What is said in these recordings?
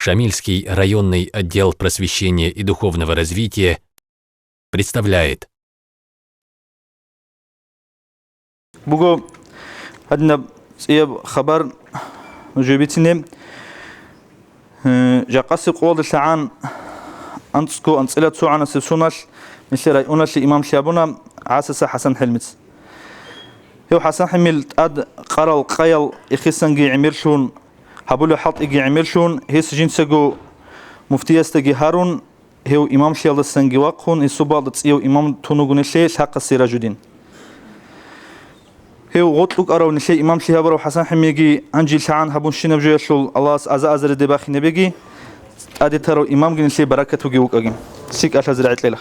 Шамильский районный отдел просвещения и духовного развития представляет. Буго одна خبر جبتني جاقسي قول شعان أنتسكو أنتسلت سوعنا سسونال مثل رأيونا الإمام شابونا عاسس حسن حلمت هو حسن حملت أد قرال قيل إخسنجي عمرشون هبولو حط إجي عمرشون هيس جنسجو مفتيستجي هارون هو إمام شيال السنجي وقهون السباط تسيو إمام تونغون شيء حق السراجدين هو غطلق أرون شيء إمام شهابر وحسن حميجي أنجيل شعان هبون شنو بجيشل الله أزر دباخي نبيجي أدي ترى إمام جن شيء بركة وجيوك أجين سيك أشهد زرعت ليلة.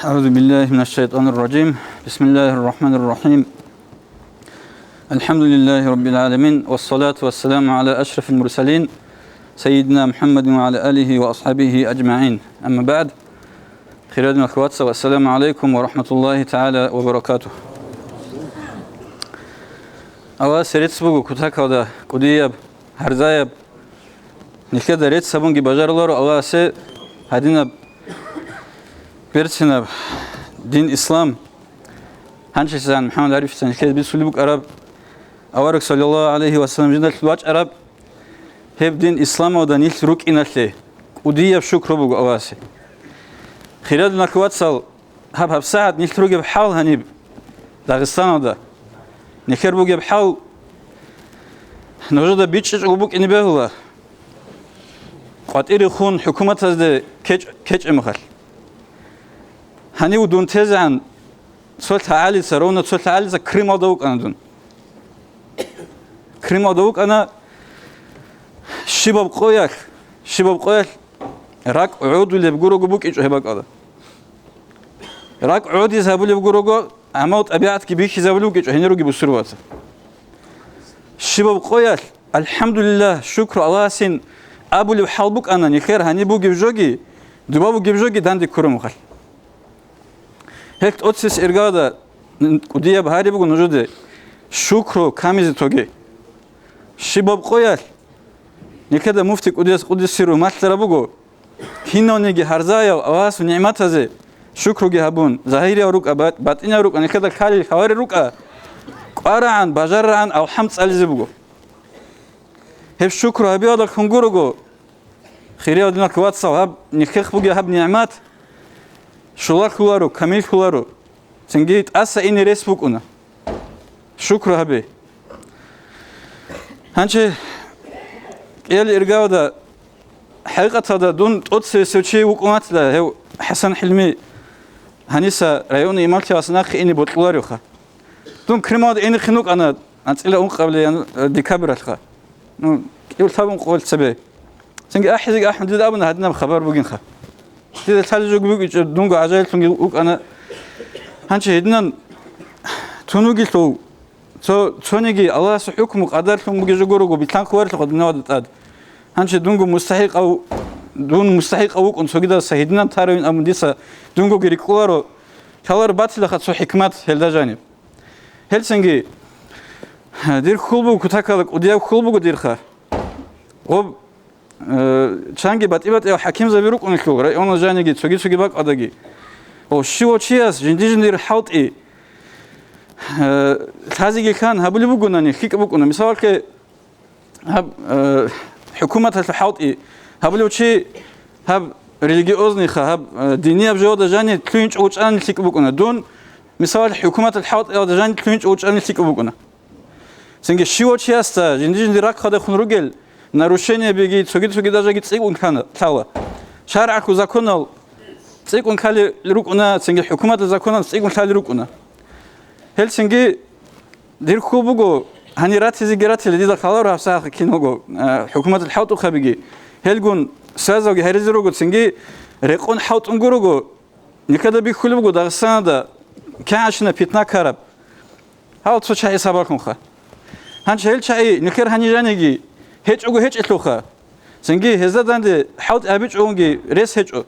أعوذ بالله من الشيطان الرجيم. بسم الله الرحمن الرحيم. الحمد لله رب العالمين والصلاة والسلام على أشرف المرسلين سيدنا محمد وعلى آله وأصحابه أجمعين. أما بعد خيرنا الأخوات والسلام عليكم ورحمة الله تعالى وبركاته. أول سريت سبوق كتاكودا كودياب هرزايب نكدا ريت سبونجي بجارلارو أول سه هدينا بيرتنا دين إسلام هنش سان محمد عارف سان كده بيسولبوك عرب أورك صلى الله عليه وسلم جنة الواج عرب هب دين إسلام ودانيل روك إنالله كودياب شكر بوق أول سه خيرنا الأخوات سال هب ساعد نيل بحال هنيب داغستان ودا نخير بوجي بحال نوجد بيتش عقوبك إني بهلا قد إيرخون حكومة هذا كج أمخال هني ودون تزعن صوت عالي سرونا صوت عالي ز كريم أدوك أنا دون كريم أدوك أنا شباب قويك راك عود اللي بقولوا جبوك إيش هبك هذا راك عود يذهبوا اللي بقولوا عمود أبيعت كبيك يذهبوا إيش هني روجي بسروات شباب قويك الحمد لله شكر الله سين أبو اللي بحالبك أنا نخير هني بوجي بجوجي دبابو جبجوجي داندي كرم خال هيك أتسس إرجادا وديا بهاري بقول نجده شكر كاميز توجي شباب قويك نكده مفتك قديس سيرو ماتلا بقول هنا نيجي هرزايا أواس ونعمات هذا شكر جهبون ظاهري أروك أبات باتني أروك أنا كده خالي خواري روك قارعان بجرعان أو حمد ألزبقو هب شكر هبي هذا الخنجورجو خيري ودنا كوات صواب نخخ بقى هب نعمات شلار خلارو كميل خلارو سنجيت أسا إني ريسبوك أنا شكر هبي هنشي يلي إرجاو ده حقيقة هذا دون أتسوي وقومات له هو حسن حلمي هنيسا رأيوني إمالتي واسناخ إني بطلاري خا دون كريمات إني خنوك أنا إلى أون قبل ديكابر الخا يقول ثابون قول سبي سنجي أحزق أحمد ده أبنا هدنا بخبر بقين خا ده تالجو بيجي دونجو عجال تونجي وك أنا هنشي هدنا تونوجي تونيجي الله سحكم قدر تونجي جورو بيتلان خوار تقد نواد تاد هنشي دونجو مستحق أو دون مستحق أوك أن سجدا سيدنا تارين أم ديسا دونجو غيركوارو كلار باتلا خد سو حكمت هلدا جانب هلسنجي دير خلبو كتاكلك وديا خلبو دير خا غب چانگی بات یا حکیم زبیروک اون کلوگره اون جانگی سوگی باک آدگی او شیو چیاس جندیر حوتی تازگی کان هبلی بگونانی خیک بگونه مثال که هب حکومت الحوتی هبلی چی هب ریلیگیوزنی خا هب دینی ابجود جانی تلینج اوچان خیک بگونه دون مثال حکومت الحوتی یا جانی تلینج اوچان خیک بگونه سنگی شیو چیاس تا جندیر راک خدا خونروگل нарушение беги цуги даже гит цигун кана тала шар'аку законал цигун кали рукуна цинги хукумат законал цигун кали рукуна хелсинги дирхубуго ханират зигерат лидида халар хасах киного хукумат алхауту хабиги хелгун сазоги харизруго цинги рекон хаутунгуруго никада бихулуго дагстанда кашна питна караб хауту чай сабакун ха ханчел чай никер ханижанеги هيج أقول هيج إتلوخا سنجي هزدان دي حوت أبيج أونجي ريس هيج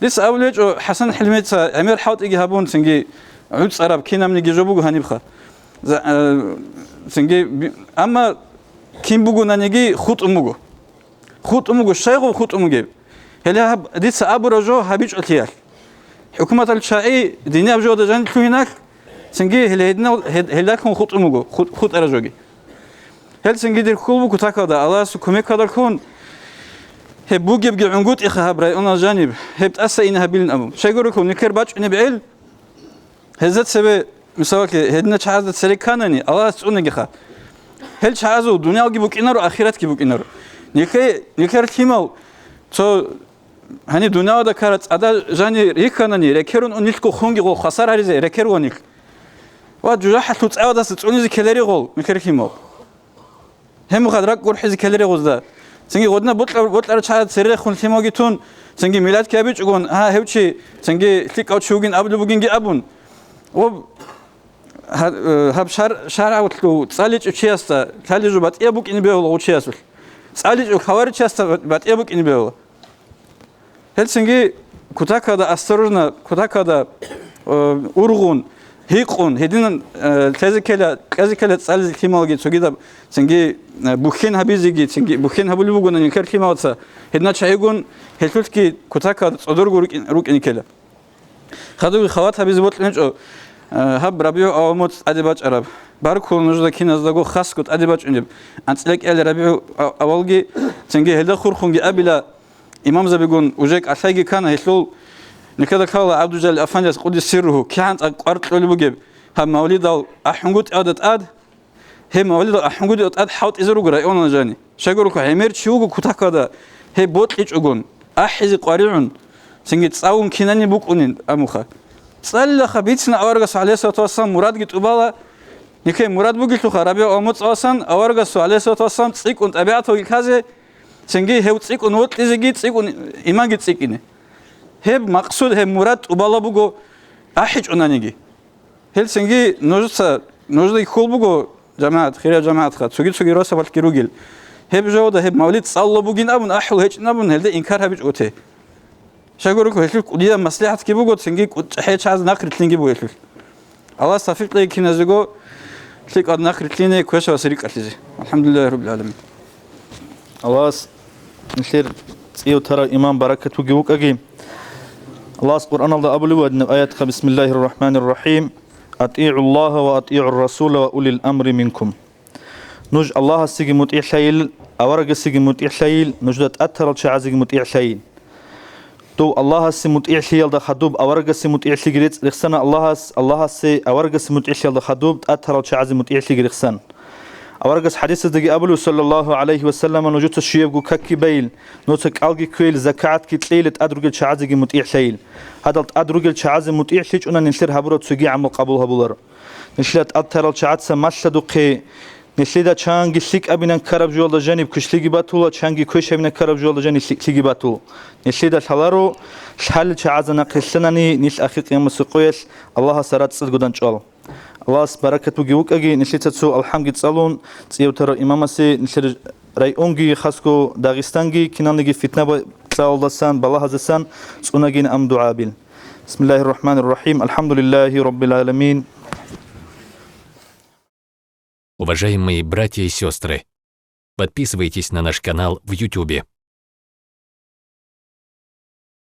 ليس أول هيج حسن حلميت أمير حوت إجي هابون سنجي عود عرب كينا من يجي جبوه هنيبخا سنجي أما ким бугунаниги худ умугу шайгу худ умуге хела дитса абуражо хабич отиял حكومة الشاعي دينيا بجودة جان كوينك سنجي هلا كون خط أمجو خط أرجوجي هل سنجي دير كل بكو تاكدا الله سكومي كذا كون هب بوجي بجي عنقود إخها براي أنا جانب هب تأسى إنها بيلن أمم شيء يقولكم نكر باش نبيل هزت سبب مثلا هدنا شعازة سريك كانني الله سؤني خا هل شعازو دنيا جيبوك إنارو آخرت جيبوك إنارو نكر كيماو تو hani dünyada karat ada jani rikanani rekerun onilko khongi go khasar arize rekeru onil wa jujahat tutsawda tsunizi keleri gol mikerkimo hem khadrak gor hizi keleri gozda sengi godna botlar çayat serre khun timogitun sengi milad kabiç gon ha hevçi sengi tik auchugin abdu bugingi abun o hab şara utlu tsaliç uçyasta kaliju bat ebuk ini beol uçyasul tsaliç khavari chasta bat ebuk ini beol Helsinki kutakada astoruna kutakada urgun hikun hedinin tezikele tsaliz kimolgi çogida sengi bukhin habizigi sengi bukhin habulu bugun niker kimawsa hedna çaygun heltutki kutakada odurgur ruk inikela khadu khawat habiz botlenç o hab rabiu awmut adibaç arab bar kulunuzda kinazdago khaskut adibaç ünib antslek el rabiu awalgi sengi helda khurkhungi abila إمام زبيقون وجاك أثاجي كان هيسول نكذا كلا عبد الجلال أفنجس قد سره كانت أرد لولي بجيب هم مولد أحنقود أد هم مولد أحنقود أد حوت إزرو جرا أنا جاني شجرك عمير شوقو كتاكدا هي بوت إيش أقول أحزي قارعون سنجت صاون كناني بوكونين أموخا صلى خبيتنا أورجس عليه الصلاة والسلام مراد جت أبالا نكى مراد بوجيت خرابي أموت أصلا أورجس عليه الصلاة والسلام تسيك أنت أبيعته الكازي سنجي هو تسيك ونوت إزجي تسيك إيمان جت تسيكينه هب مقصود هب مراد وبالا بوجو أحج أنانيجي هل سنجي نوجد يخول بوجو جماعة خير جماعة خد سوجي راسه بالكيروجيل هب جوده هب مولد صلى بوجين أبون أحول هيج نبون هل ده إنكار هبج أوته شجرك هل كلية مصلحة كي بوجو سنجي حيج عايز ناقر تلينجي بوجو الله استفيق لي كي نزجو تليك أد ناقر تلينه كويس وسريك أتلزي الحمد لله رب العالمين الله نشير تيو ترى إمام بركة وجوك أجيم الله القرآن الله أبو لود آيات بسم الله الرحمن الرحيم أطيعوا الله وأطيعوا الرسول وأولي الأمر منكم نج الله سيجي مطيع شيل أورج سيجي مطيع شيل نجدت أثر الشعاع سيجي مطيع شيل تو الله سي مطيع شيل ده خدوب أورج سي مطيع شيل رخصنا الله سي أورج سي مطيع شيل ده خدوب أثر الشعاع سي مطيع شيل رخصنا أورجس حديث دقي أبلو صلى الله عليه وسلم نجوت الشيب جو ككي بيل نوتك ألقي كويل زكاة كتليلة أدرج الشعازي مطيع شيل هذا أدرج الشعازي مطيع شيء أنا نشتر هبرة تسجي عم القبول هبولر نشلت أبتر الشعاز سمشة دقي نشلت شانجي شيك أبينا كرب جوال جانب كشلي باتولا شانجي كويش أبينا كرب جوال جانب شيك باتول نشلت الحلارو شحال الشعاز نقشلني نش أخيق يوم سقويش الله سرات صدقودن شال الله بركة وجوك أجي نشيت تسو الحمد تصلون تيو ترى إمام سي نشر رأيونجي خاسكو داغستانجي كنانجي فتنة بتصال دسان بالله هزسان سونجين أم دعابين بسم الله الرحمن الرحيم الحمد لله رب العالمين. Уважаемые братья и сестры, подписывайтесь на наш канал в YouTube.